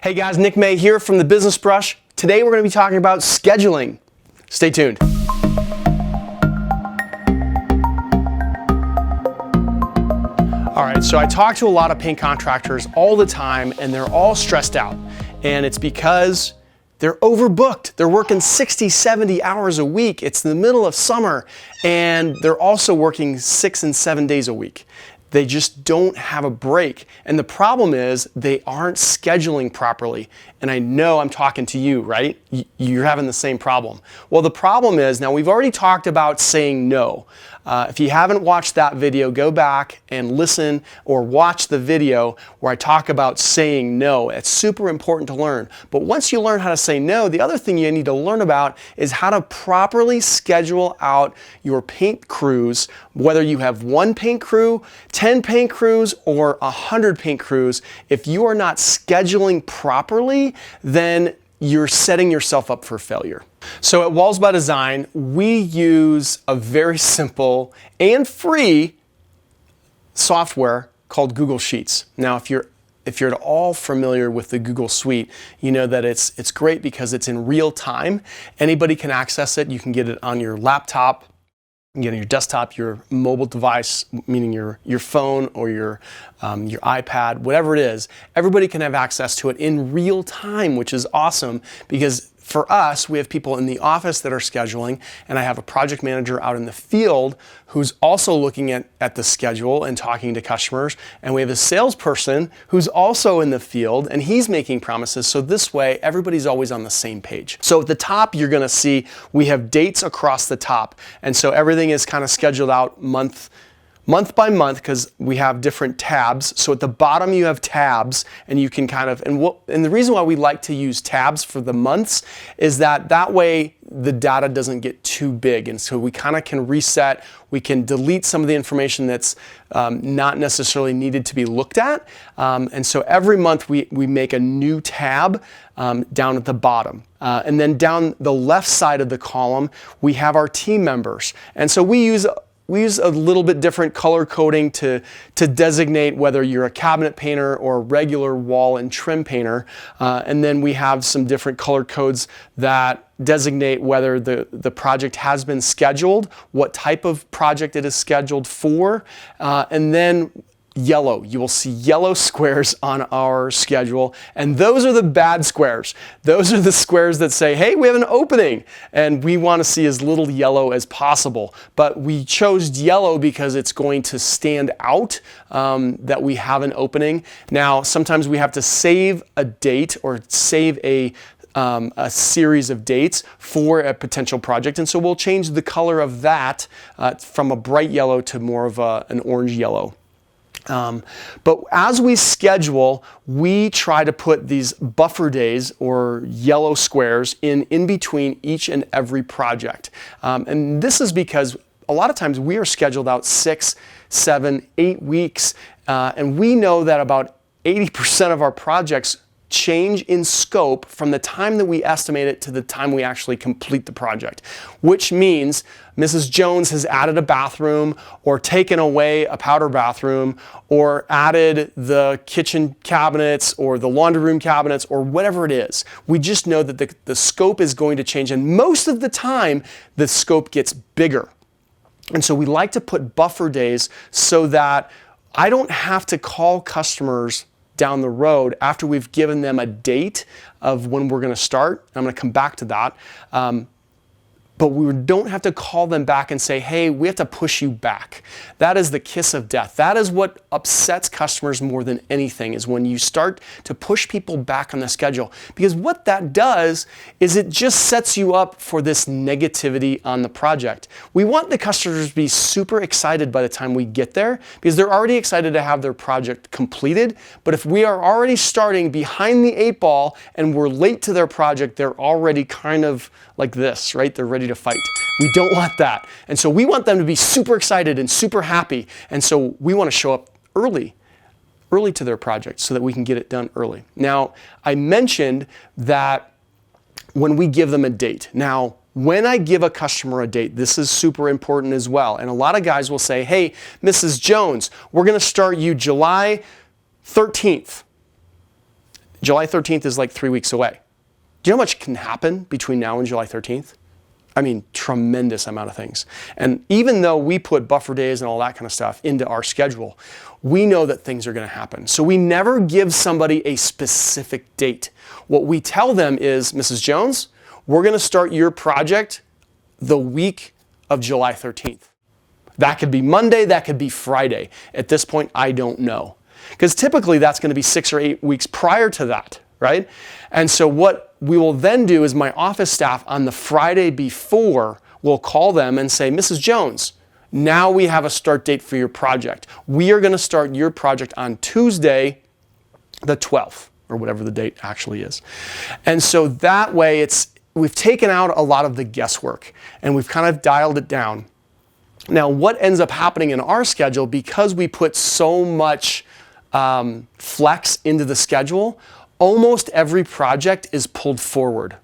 Hey guys, Nick May here from The Business Brush. Today we're going to be talking about scheduling. Stay tuned. All right, so I talk to a lot of paint contractors all the time and they're all stressed out. And it's because they're overbooked. They're working 60, 70 hours a week. It's the middle of summer and they're also working 6 and 7 days a week. They just don't have a break. And the problem is they aren't scheduling properly. And I know I'm talking to you, right? You're having the same problem. Well, the problem is, now we've already talked about saying no. If you haven't watched that video, go back and listen or watch the video where I talk about saying no. It's super important to learn. But once you learn how to say no, the other thing you need to learn about is how to properly schedule out your paint crews, whether you have 1 paint crew, 10 paint crews, or 100 paint crews. If you are not scheduling properly, then you're setting yourself up for failure. So at Walls by Design, we use a very simple and free software called Google Sheets. Now, if you're at all familiar with the Google Suite, you know that it's great because it's in real time. Anybody can access it. You can get it on your laptop, you can get it on your desktop, your mobile device, meaning your phone or your iPad, whatever it is. Everybody can have access to it in real time, which is awesome because for us, we have people in the office that are scheduling, and I have a project manager out in the field who's also looking at the schedule and talking to customers, and we have a salesperson who's also in the field and he's making promises, so this way everybody's always on the same page. So at the top you're gonna see we have dates across the top, and so everything is kind of scheduled out month by month because we have different tabs. So at the bottom you have tabs and you can kind of, and the reason why we like to use tabs for the months is that way the data doesn't get too big, and so we kind of can reset, we can delete some of the information that's not necessarily needed to be looked at, and so every month we make a new tab down at the bottom. And then down the left side of the column we have our team members, and so we use a little bit different color coding to designate whether you're a cabinet painter or a regular wall and trim painter. And then we have some different color codes that designate whether the project has been scheduled, what type of project it is scheduled for, and then yellow. You will see yellow squares on our schedule, and those are the bad squares. Those are the squares that say, hey, we have an opening, and we want to see as little yellow as possible. But we chose yellow because it's going to stand out that we have an opening. Now, sometimes we have to save a date or save a series of dates for a potential project, and so we'll change the color of that from a bright yellow to more of an orange yellow. But as we schedule, we try to put these buffer days or yellow squares in between each and every project. And this is because a lot of times we are scheduled out 6, 7, 8 weeks, and we know that about 80% of our projects change in scope from the time that we estimate it to the time we actually complete the project, which means Mrs. Jones has added a bathroom or taken away a powder bathroom or added the kitchen cabinets or the laundry room cabinets or whatever it is. We just know that the scope is going to change, and most of the time the scope gets bigger. And so we like to put buffer days so that I don't have to call customers down the road after we've given them a date of when we're going to start. I'm going to come back to that. But we don't have to call them back and say, hey, we have to push you back. That is the kiss of death. That is what upsets customers more than anything, is when you start to push people back on the schedule. Because what that does is it just sets you up for this negativity on the project. We want the customers to be super excited by the time we get there because they're already excited to have their project completed. But if we are already starting behind the 8 ball and we're late to their project, they're already kind of like this, right? They're ready to fight. We don't want that. And so we want them to be super excited and super happy. And so we want to show up early to their project so that we can get it done early. Now, I mentioned that when we give them a date. Now, when I give a customer a date, this is super important as well. And a lot of guys will say, hey, Mrs. Jones, we're going to start you July 13th. July 13th is like 3 weeks away. Do you know how much can happen between now and July 13th? I mean, tremendous amount of things. And even though we put buffer days and all that kind of stuff into our schedule, we know that things are going to happen. So we never give somebody a specific date. What we tell them is, Mrs. Jones, we're going to start your project the week of July 13th. That could be Monday, that could be Friday. At this point, I don't know. Because typically that's going to be 6 or 8 weeks prior to that, right? And so what we will then do is my office staff on the Friday before will call them and say, Mrs. Jones, now we have a start date for your project. We are going to start your project on Tuesday, the 12th, or whatever the date actually is. And so that way we've taken out a lot of the guesswork and we've kind of dialed it down. Now, what ends up happening in our schedule, because we put so much flex into the schedule, almost every project is pulled forward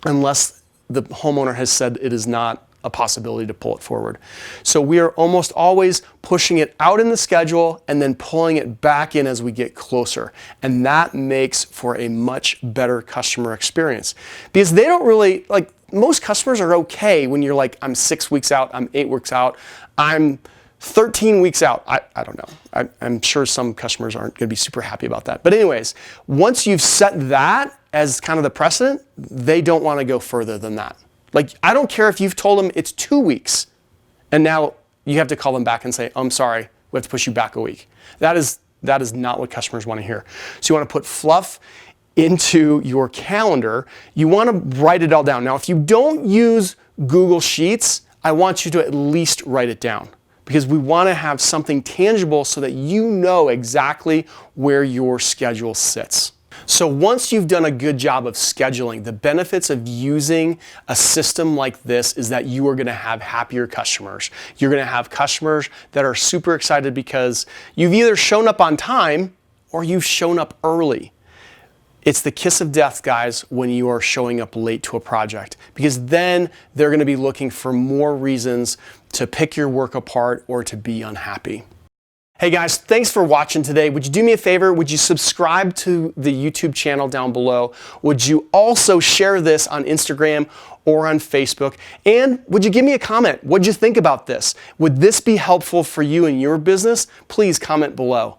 unless the homeowner has said it is not a possibility to pull it forward. So we are almost always pushing it out in the schedule and then pulling it back in as we get closer. And that makes for a much better customer experience, because they don't really, like, most customers are okay when you're like, I'm 6 weeks out, I'm 8 weeks out, I'm 13 weeks out. I don't know. I'm sure some customers aren't going to be super happy about that. But anyways, once you've set that as kind of the precedent, they don't want to go further than that. Like, I don't care if you've told them it's 2 weeks and now you have to call them back and say, I'm sorry, we have to push you back a week. That is not what customers want to hear. So you want to put fluff into your calendar. You want to write it all down. Now, if you don't use Google Sheets, I want you to at least write it down, because we want to have something tangible so that you know exactly where your schedule sits. So once you've done a good job of scheduling, the benefits of using a system like this is that you are going to have happier customers. You're going to have customers that are super excited because you've either shown up on time or you've shown up early. It's the kiss of death, guys, when you are showing up late to a project, because then they're going to be looking for more reasons to pick your work apart or to be unhappy. Hey guys, thanks for watching today. Would you do me a favor? Would you subscribe to the YouTube channel down below? Would you also share this on Instagram or on Facebook? And would you give me a comment? What'd you think about this? Would this be helpful for you in your business? Please comment below.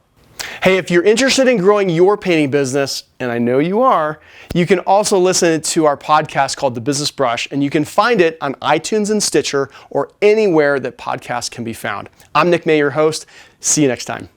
Hey, if you're interested in growing your painting business, and I know you are, you can also listen to our podcast called The Business Brush, and you can find it on iTunes and Stitcher or anywhere that podcasts can be found. I'm Nick May, your host. See you next time.